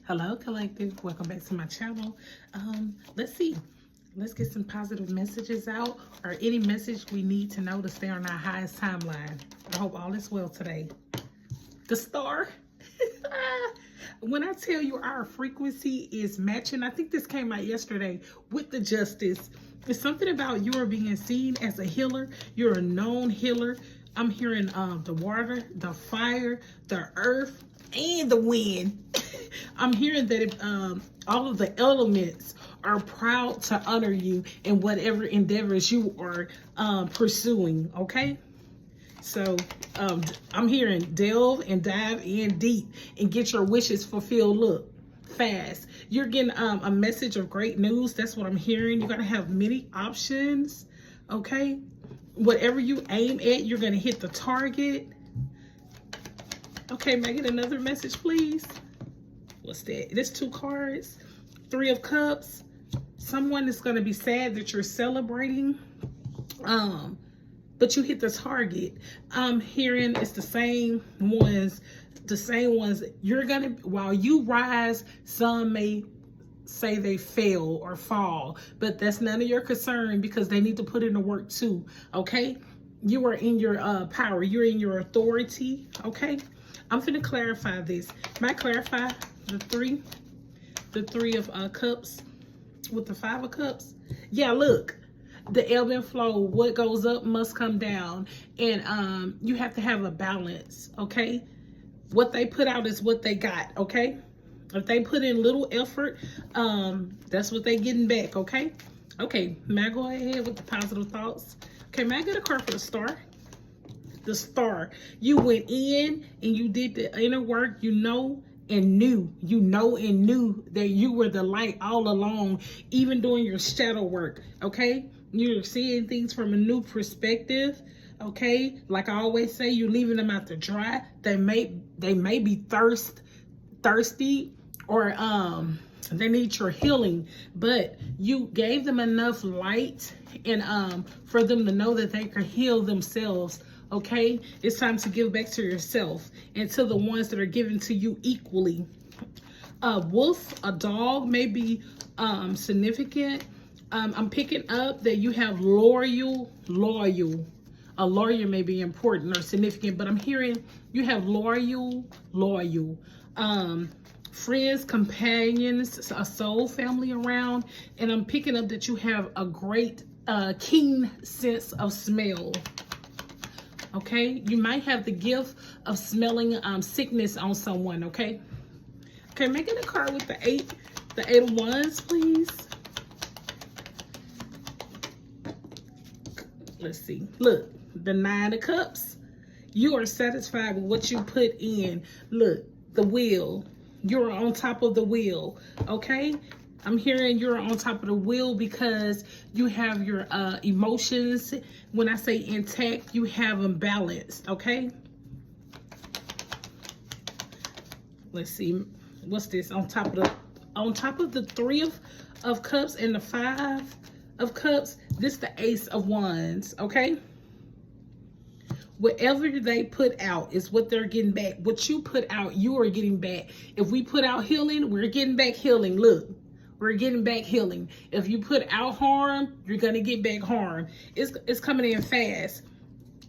Hello, collective. Welcome back to my channel. Let's see. Let's get some positive messages out, or any message we need to know to stay on our highest timeline. I hope all is well today. The star. When I tell you our frequency is matching, I think this came out yesterday with the justice. It's something about you are being seen as a healer. You're a known healer. I'm hearing the water, the fire, the earth, and the wind. I'm hearing that all of the elements are proud to honor you in whatever endeavors you are pursuing, okay? So I'm hearing delve and dive in deep and get your wishes fulfilled. Look, fast. You're getting a message of great news. That's what I'm hearing. You're going to have many options, okay? Whatever you aim at, you're going to hit the target. Okay, may I get another message, please? What's that? There's 2 cards. 3 of Cups. Someone is going to be sad that you're celebrating. But you hit the target. I'm hearing it's the same ones you're gonna, while you rise, some may say they fail or fall, but that's none of your concern because they need to put in the work too, okay? You are in your power, you're in your authority, okay? I'm finna clarify this. May I clarify the three of Cups with the 5 of Cups? Yeah, look. The ebb and flow, what goes up must come down, and you have to have a balance, okay? What they put out is what they got, okay? If they put in little effort, that's what they getting back, okay? Okay, may I go ahead with the positive thoughts? Okay, may I get a card for the star? The star. You went in and you did the inner work, you know and knew that you were the light all along, even doing your shadow work, okay? You're seeing things from a new perspective, okay? Like I always say, you're leaving them out to dry. They may be thirsty, or they need your healing, but you gave them enough light and for them to know that they can heal themselves. Okay, it's time to give back to yourself and to the ones that are given to you equally. A wolf, a dog may be significant. I'm picking up that you have loyal. A lawyer may be important or significant, but I'm hearing you have loyal. Friends, companions, a soul family around, and I'm picking up that you have a great keen sense of smell. Okay, you might have the gift of smelling sickness on someone, okay? Okay, make it a card with the 8 of Wands, please. Let's see. Look, the 9 of Cups. You are satisfied with what you put in. Look, the wheel. You're on top of the wheel, okay? I'm hearing you're on top of the wheel because you have your emotions. When I say intact, you have them balanced, okay? Let's see. What's this? On top of the 3 of Cups and the 5 of Cups, this the Ace of Wands, okay? Whatever they put out is what they're getting back. What you put out, you are getting back. If we put out healing, we're getting back healing. Look. We're getting back healing. If you put out harm, you're gonna get back harm. It's coming in fast.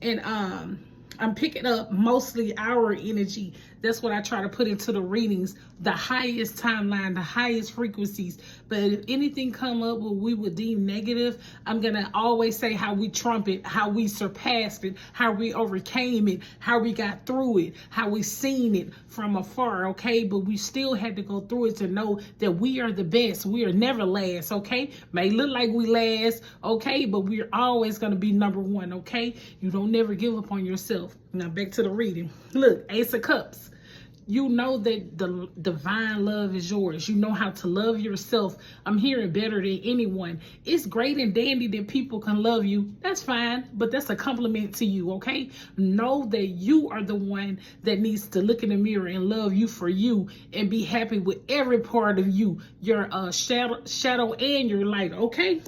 And I'm picking up mostly our energy. That's what I try to put into the readings. The highest timeline, the highest frequencies. But if anything come up what we would deem negative, I'm going to always say how we trump it, how we surpassed it, how we overcame it, how we got through it, how we seen it from afar, okay? But we still had to go through it to know that we are the best. We are never last, okay? May look like we last, okay? But we're always going to be number 1, okay? You don't never give up on yourself. Now back to the reading. Look, Ace of Cups. You know that the divine love is yours. You know how to love yourself. I'm hearing better than anyone. It's great and dandy that people can love you. That's fine, but that's a compliment to you, okay? Know that you are the one that needs to look in the mirror and love you for you and be happy with every part of you, your shadow and your light, okay?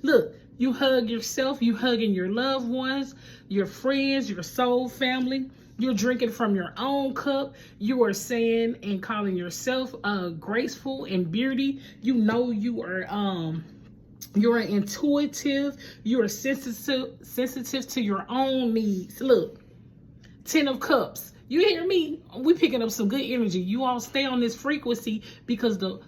Look, you hug yourself, you hugging your loved ones, your friends, your soul family. You're drinking from your own cup. You are saying and calling yourself graceful and beauty. You know you are you're intuitive. You are sensitive to your own needs. Look, 10 of Cups. You hear me? We picking up some good energy. You all stay on this frequency, because the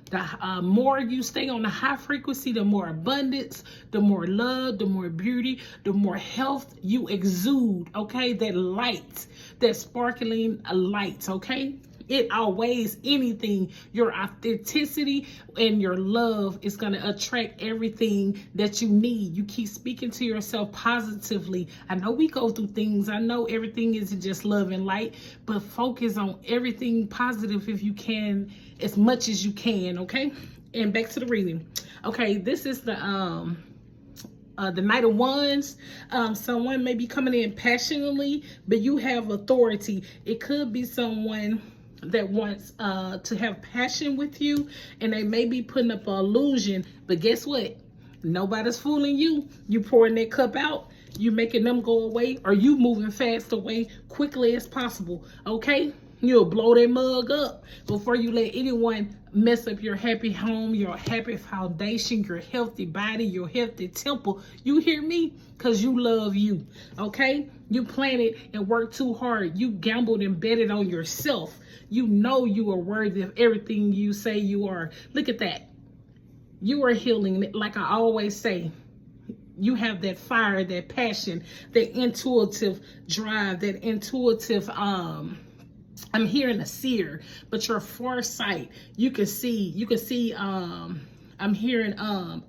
more you stay on the high frequency, the more abundance, the more love, the more beauty, the more health you exude. Okay, that light, that sparkling light. Okay. It outweighs anything. Your authenticity and your love is going to attract everything that you need. You keep speaking to yourself positively. I know we go through things. I know everything isn't just love and light, but focus on everything positive if you can, as much as you can. Okay. And back to the reading. Okay. This is the Knight of Wands. Someone may be coming in passionately, but you have authority. It could be someone that wants to have passion with you, and they may be putting up an illusion, but guess what? Nobody's fooling you. You pouring that cup out, you making them go away, or you moving fast away quickly as possible. Okay, you'll blow that mug up before you let anyone mess up your happy home, your happy foundation, your healthy body, your healthy temple. You hear me? Because you love you. Okay, you planted and worked too hard. You gambled and betted on yourself. You know you are worthy of everything you say you are. Look at that. You are healing. Like I always say, you have that fire, that passion, that intuitive drive, that intuitive, I'm hearing a seer, but your foresight, you can see, I'm hearing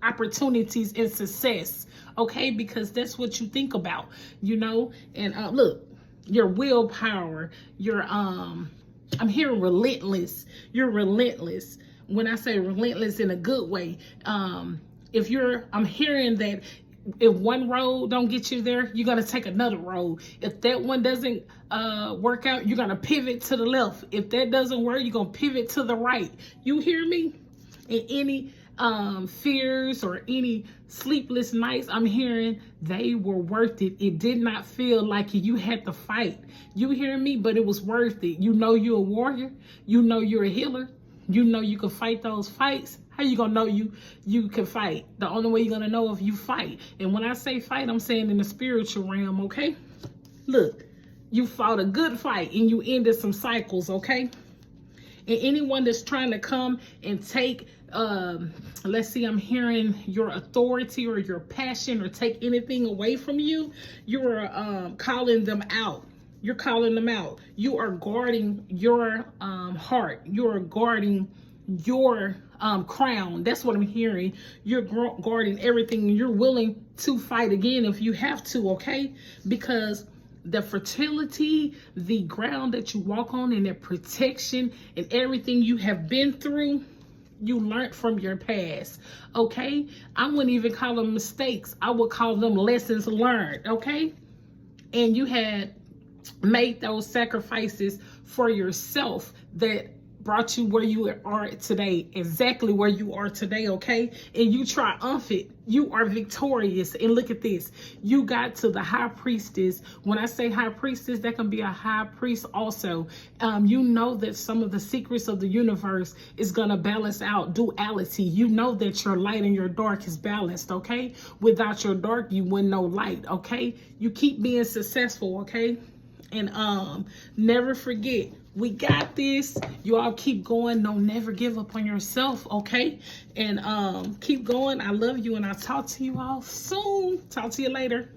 opportunities and success. Okay, because that's what you think about, you know. And look, your willpower, your I'm hearing relentless. You're relentless. When I say relentless in a good way, I'm hearing that if one road don't get you there, you're going to take another road. If that one doesn't work out, you're going to pivot to the left. If that doesn't work, you're going to pivot to the right. You hear me? And any fears or any sleepless nights, I'm hearing they were worth it. It did not feel like you had to fight. You hear me? But it was worth it. You know you're a warrior. You know you're a healer. You know you can fight those fights. How you gonna know you can fight? The only way you're gonna know if you fight. And when I say fight, I'm saying in the spiritual realm, okay? Look, you fought a good fight and you ended some cycles, okay? And anyone that's trying to come and take, let's see, I'm hearing your authority or your passion or take anything away from you, you're calling them out. You're calling them out. You are guarding your heart. You are guarding your crown. That's what I'm hearing. You're guarding everything. You're willing to fight again if you have to, okay? Because the fertility, the ground that you walk on, and the protection and everything you have been through, you learned from your past, okay? I wouldn't even call them mistakes. I would call them lessons learned, okay? And you had made those sacrifices for yourself that brought you where you are today, exactly where you are today, okay? And you triumphant. You are victorious. And look at this. You got to the high priestess. When I say high priestess, that can be a high priest also. You know that some of the secrets of the universe is going to balance out duality. You know that your light and your dark is balanced, okay? Without your dark, you wouldn't know light, okay? You keep being successful, okay? And never forget, we got this. You all keep going. Don't never give up on yourself, okay? And keep going. I love you, and I'll talk to you all soon. Talk to you later.